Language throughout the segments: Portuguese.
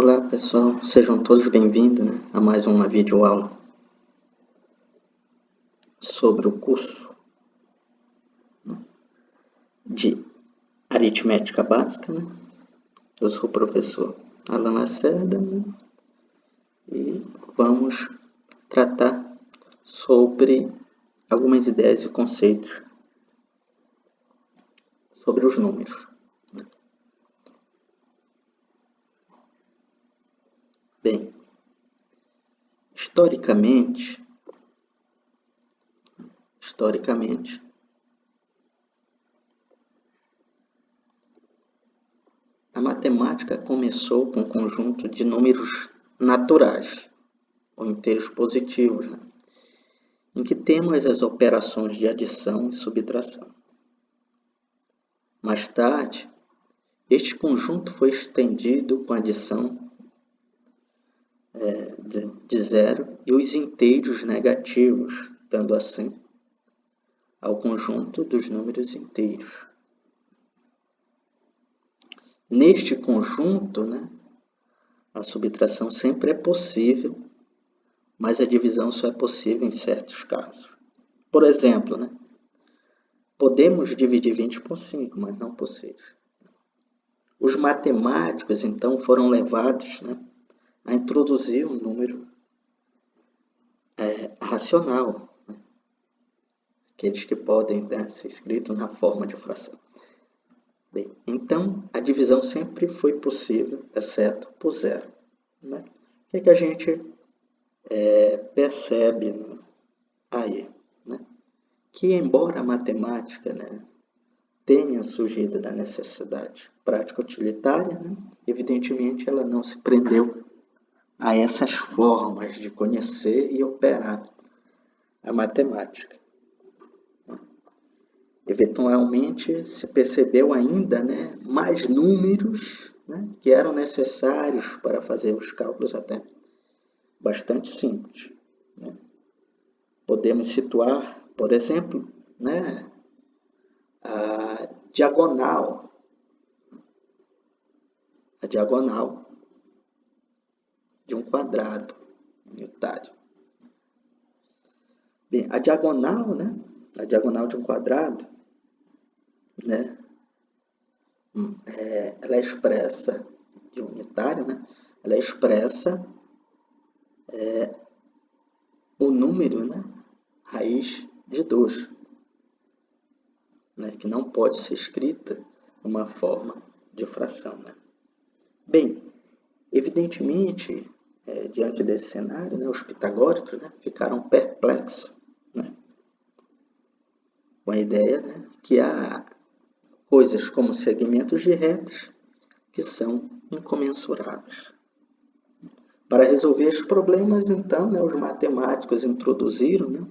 Olá pessoal, sejam todos bem-vindos, a mais uma videoaula sobre o curso de aritmética básica. Eu sou o professor Alan Lacerda e vamos tratar sobre algumas ideias e conceitos sobre os números. Bem, historicamente, a matemática começou com um conjunto de números naturais, ou inteiros positivos, em que temos as operações de adição e subtração. Mais tarde, este conjunto foi estendido com a adição de zero e os inteiros negativos, dando assim ao conjunto dos números inteiros. Neste conjunto, a subtração sempre é possível, mas a divisão só é possível em certos casos. Por exemplo, podemos dividir 20 por 5, mas não por 6. Os matemáticos, então, foram levados a introduzir um número racional, aqueles que podem ser escritos na forma de fração. Bem, então, a divisão sempre foi possível, exceto por zero. O que a gente percebe aí? Que, embora a matemática tenha surgido da necessidade prática utilitária, evidentemente ela não se prendeu a essas formas de conhecer e operar a matemática. Eventualmente se percebeu ainda mais números que eram necessários para fazer os cálculos até bastante simples. Podemos situar, por exemplo, a diagonal de um quadrado unitário. Bem, a diagonal de um quadrado, ela é expressa de unitário, ela expressa o número, raiz de 2, que não pode ser escrita uma forma de fração. Bem, evidentemente, diante desse cenário, os pitagóricos ficaram perplexos com a ideia que há coisas como segmentos de retas que são incomensuráveis. Para resolver esses problemas, então, os matemáticos introduziram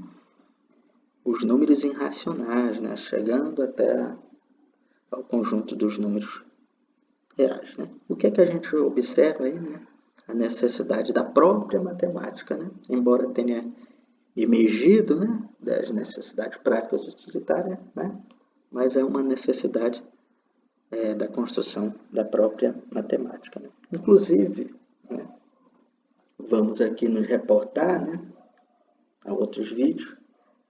os números irracionais, chegando até ao conjunto dos números reais. O que a gente observa aí? A necessidade da própria matemática, embora tenha emergido das necessidades práticas utilitárias, mas é uma necessidade da construção da própria matemática. Inclusive, vamos aqui nos reportar a outros vídeos,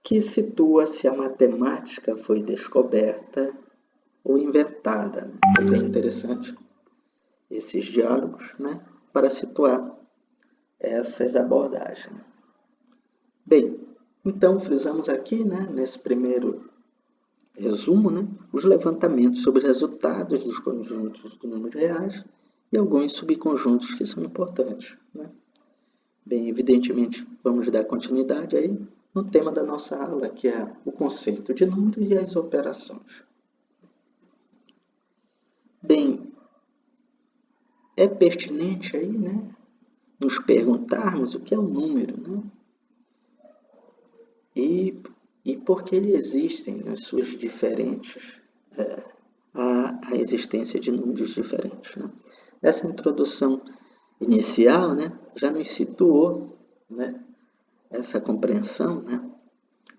que situa se a matemática foi descoberta ou inventada. É bem interessante esses diálogos para situar essas abordagens. Bem, então frisamos aqui nesse primeiro resumo os levantamentos sobre resultados dos conjuntos de números reais e alguns subconjuntos que são importantes. Bem, evidentemente, vamos dar continuidade aí no tema da nossa aula, que é o conceito de números e as operações. Bem, é pertinente aí, nos perguntarmos o que é um número, e por que ele existem nas suas diferentes, a existência de números diferentes. Essa introdução inicial já nos situou essa compreensão,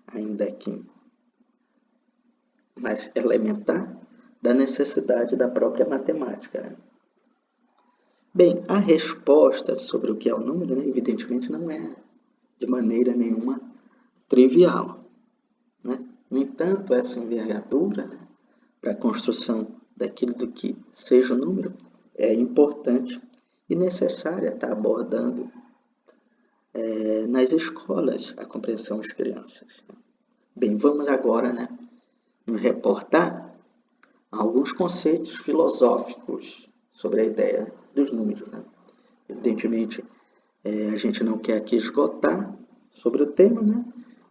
ainda que mais elementar, da necessidade da própria matemática. Bem, a resposta sobre o que é o número, né, evidentemente não é de maneira nenhuma trivial, né? No entanto, essa envergadura, né, para a construção daquilo do que seja o número é importante e necessária estar abordando nas escolas a compreensão das crianças. Bem, vamos agora, né, nos reportar a alguns conceitos filosóficos sobre a ideia dos números, né? Evidentemente, a gente não quer aqui esgotar sobre o tema, né?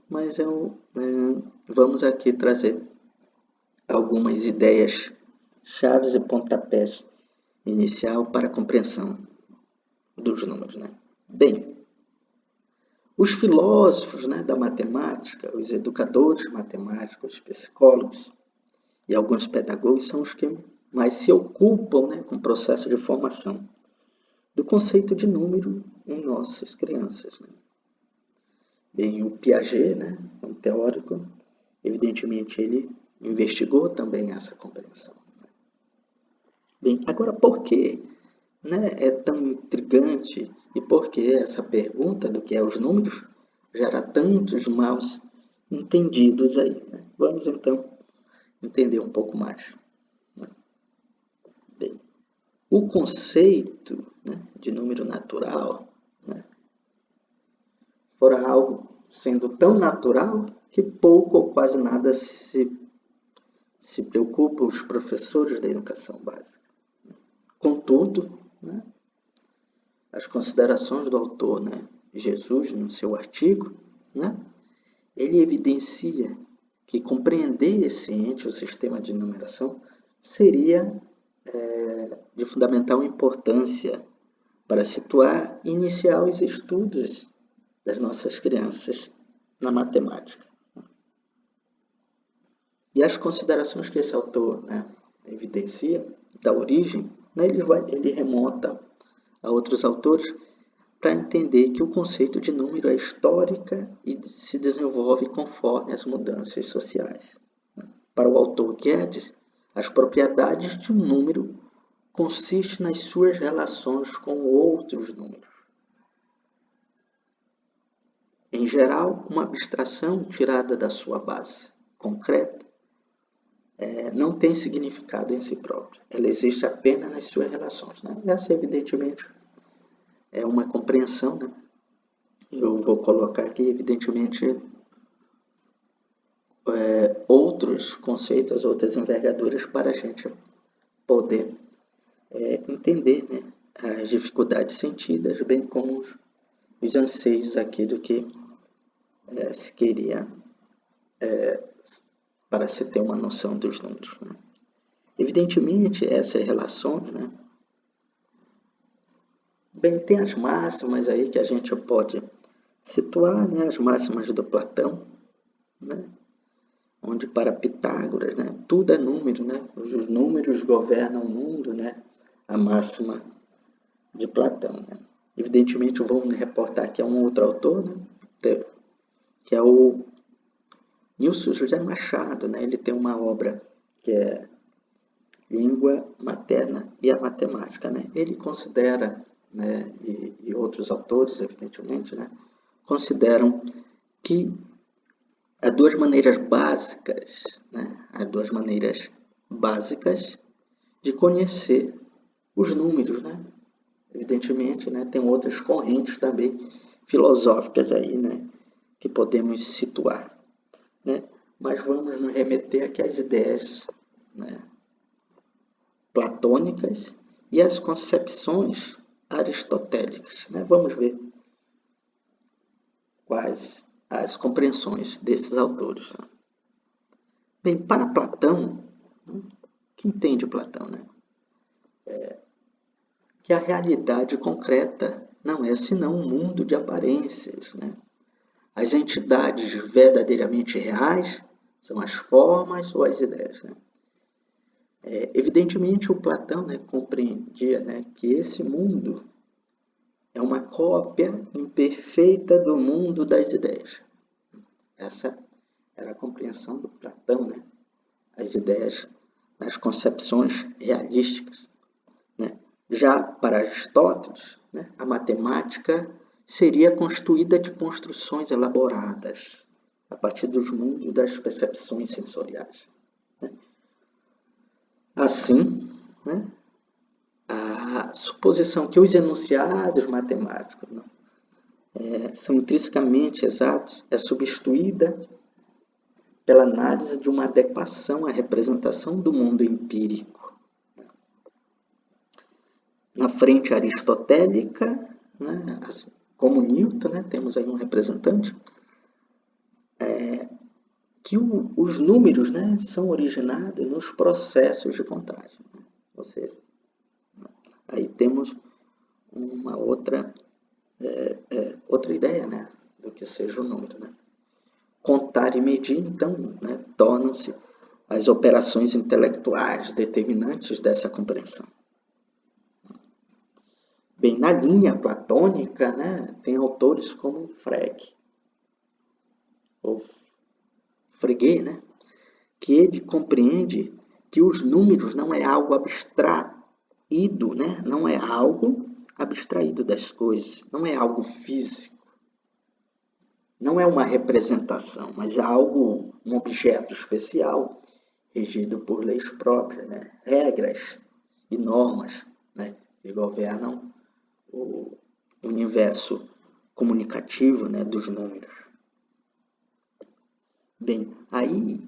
Mas vamos aqui trazer algumas ideias chaves e pontapés inicial para a compreensão dos números, né? Bem, os filósofos, né, da matemática, os educadores matemáticos, os psicólogos e alguns pedagogos são os que mais se ocupam, né, com o processo de formação do conceito de número em nossas crianças, né? Bem, o Piaget, né, um teórico, evidentemente ele investigou também essa compreensão. Bem, agora por que, né, é tão intrigante e por que essa pergunta do que é os números gera tantos maus entendidos aí, né? Vamos então entender um pouco mais, né? Bem, o conceito, né, de número natural, né, fora algo sendo tão natural que pouco ou quase nada se preocupam os professores da educação básica. Contudo, né, as considerações do autor, né, Jesus, no seu artigo, né, ele evidencia que compreender esse ente, o sistema de numeração, seria de fundamental importância para situar e iniciar os estudos das nossas crianças na matemática. E as considerações que esse autor, né, evidencia da origem, né, ele remonta a outros autores para entender que o conceito de número é histórica e se desenvolve conforme as mudanças sociais. Para o autor Guedes, as propriedades de um número consistem nas suas relações com outros números. Em geral, uma abstração tirada da sua base concreta não tem significado em si própria. Ela existe apenas nas suas relações, né? Essa, evidentemente, é uma compreensão, né? Eu vou colocar aqui, evidentemente, outros conceitos, outras envergaduras para a gente poder entender, né, as dificuldades sentidas, bem como os anseios aqui do que se queria para se ter uma noção dos números, né? Evidentemente, essas relações, né, bem, tem as máximas aí que a gente pode situar, né, as máximas do Platão, né, onde para Pitágoras, né, tudo é número, né, os números governam o mundo, né, a máxima de Platão, né. Evidentemente, vamos reportar aqui a um outro autor, né, que é o Nilson José Machado, né, ele tem uma obra que é Língua Materna e a Matemática, né. Ele considera, né, e outros autores, evidentemente, né, consideram que há duas maneiras básicas, né, há duas maneiras básicas de conhecer os números, né. Evidentemente, né, tem outras correntes também filosóficas aí, né, que podemos situar, né, mas vamos nos remeter aqui às ideias, né, platônicas e às concepções aristotélicas, né. Vamos ver quais as compreensões desses autores, né. Bem, para Platão, né, que entende Platão, né? Que a realidade concreta não é senão um mundo de aparências, né? As entidades verdadeiramente reais são as formas ou as ideias, né? Evidentemente, o Platão, né, compreendia, né, que esse mundo é uma cópia imperfeita do mundo das ideias. Essa era a compreensão do Platão, né? As ideias nas concepções realísticas, né? Já para Aristóteles, né, a matemática seria constituída de construções elaboradas a partir dos mundos das percepções sensoriais. Assim, né, a suposição que os enunciados matemáticos são intrinsecamente exatos é substituída pela análise de uma adequação à representação do mundo empírico. Na frente aristotélica, né, como Newton, né, temos aí um representante, que os números, né, são originados nos processos de contagem. Né? Ou seja, aí temos uma outra ideia, né, do que seja o número. Né? Contar e medir, então, né, tornam-se as operações intelectuais determinantes dessa compreensão. Bem, na linha platônica, né, tem autores como Frege, ou Frege, né, que ele compreende que os números não é algo abstraído, né, não é algo abstraído das coisas, não é algo físico, não é uma representação, mas é algo, um objeto especial, regido por leis próprias, né, regras e normas, né, que governam o universo comunicativo, né, dos números. Bem, aí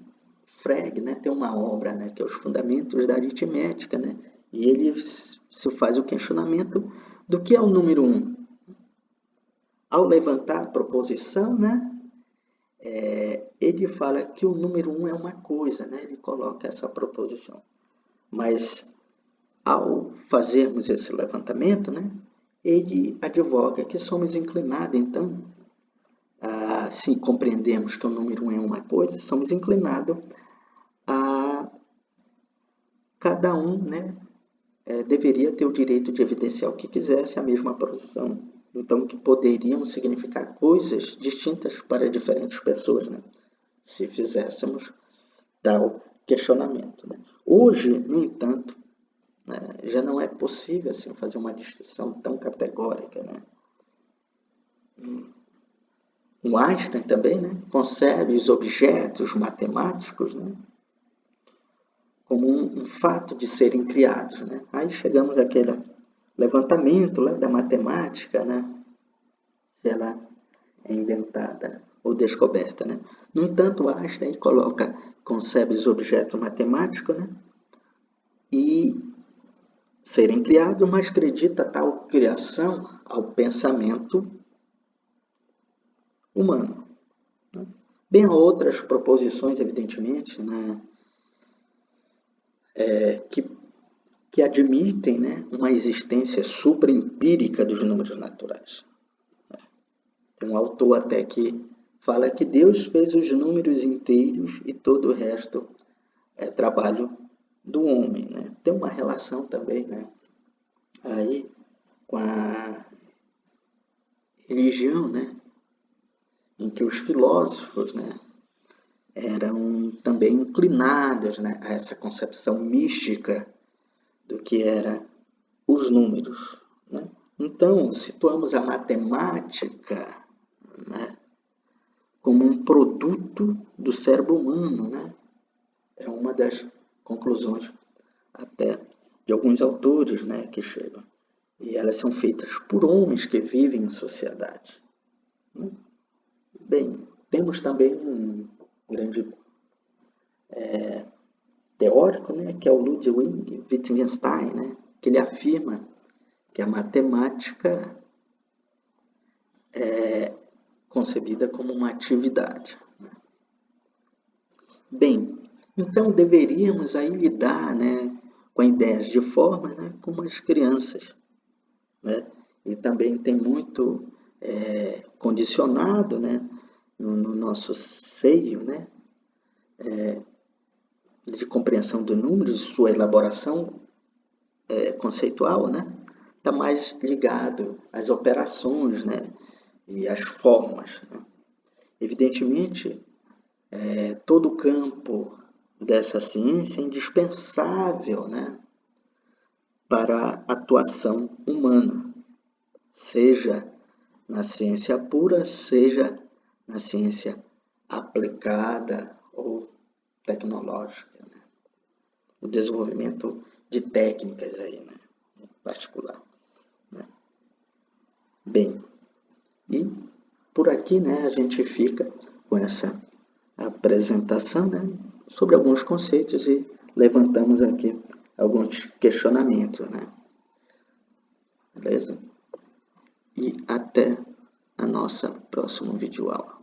Frege, né, tem uma obra, né, que é Os Fundamentos da Aritmética, né, e ele se faz o questionamento do que é o número 1. Ao levantar a proposição, né, ele fala que o número 1 é uma coisa, né, ele coloca essa proposição. Mas, ao fazermos esse levantamento, né, ele advoga que somos inclinados, então, se compreendemos que o número 1 é uma coisa, somos inclinados a cada um, né, deveria ter o direito de evidenciar o que quisesse a mesma posição. Então, que poderiam significar coisas distintas para diferentes pessoas, né, se fizéssemos tal questionamento. Né. Hoje, no entanto, né, já não é possível assim, fazer uma distinção tão categórica. Né. O Einstein também, né, concebe os objetos matemáticos, né, como um fato de serem criados. Né. Aí chegamos àquele levantamento lá da matemática, né, se ela é inventada ou descoberta. Né. No entanto, Einstein concebe os objetos matemáticos, né, e serem criados, mas acredita tal criação ao pensamento humano. Né. Bem, há outras proposições, evidentemente, né, que admitem, né, uma existência supraempírica dos números naturais. Tem um autor até que fala que Deus fez os números inteiros e todo o resto é trabalho do homem. Né? Tem uma relação também, né, aí com a religião, né, em que os filósofos, né, eram também inclinados, né, a essa concepção mística do que eram os números. Né? Então, situamos a matemática, né, como um produto do cérebro humano. Né? É uma das conclusões até de alguns autores, né, que chegam. E elas são feitas por homens que vivem em sociedade. Né? Bem, temos também um grande teórico, né, que é o Ludwig Wittgenstein, né, que ele afirma que a matemática é concebida como uma atividade. Né. Bem, então deveríamos aí lidar, né, com ideias de forma, né, como as crianças. Né, e também tem muito condicionado, né, no nosso seio, né, de compreensão do número, sua elaboração conceitual, né, está mais ligado às operações, né, e às formas. Né. Evidentemente, todo o campo dessa ciência é indispensável, né, para a atuação humana, seja na ciência pura, seja na ciência aplicada ou tecnológica, né? O desenvolvimento de técnicas aí, né? Em particular, né? Bem, e por aqui, né, a gente fica com essa apresentação, né, sobre alguns conceitos e levantamos aqui alguns questionamentos, né? Beleza? E até a nossa próxima videoaula.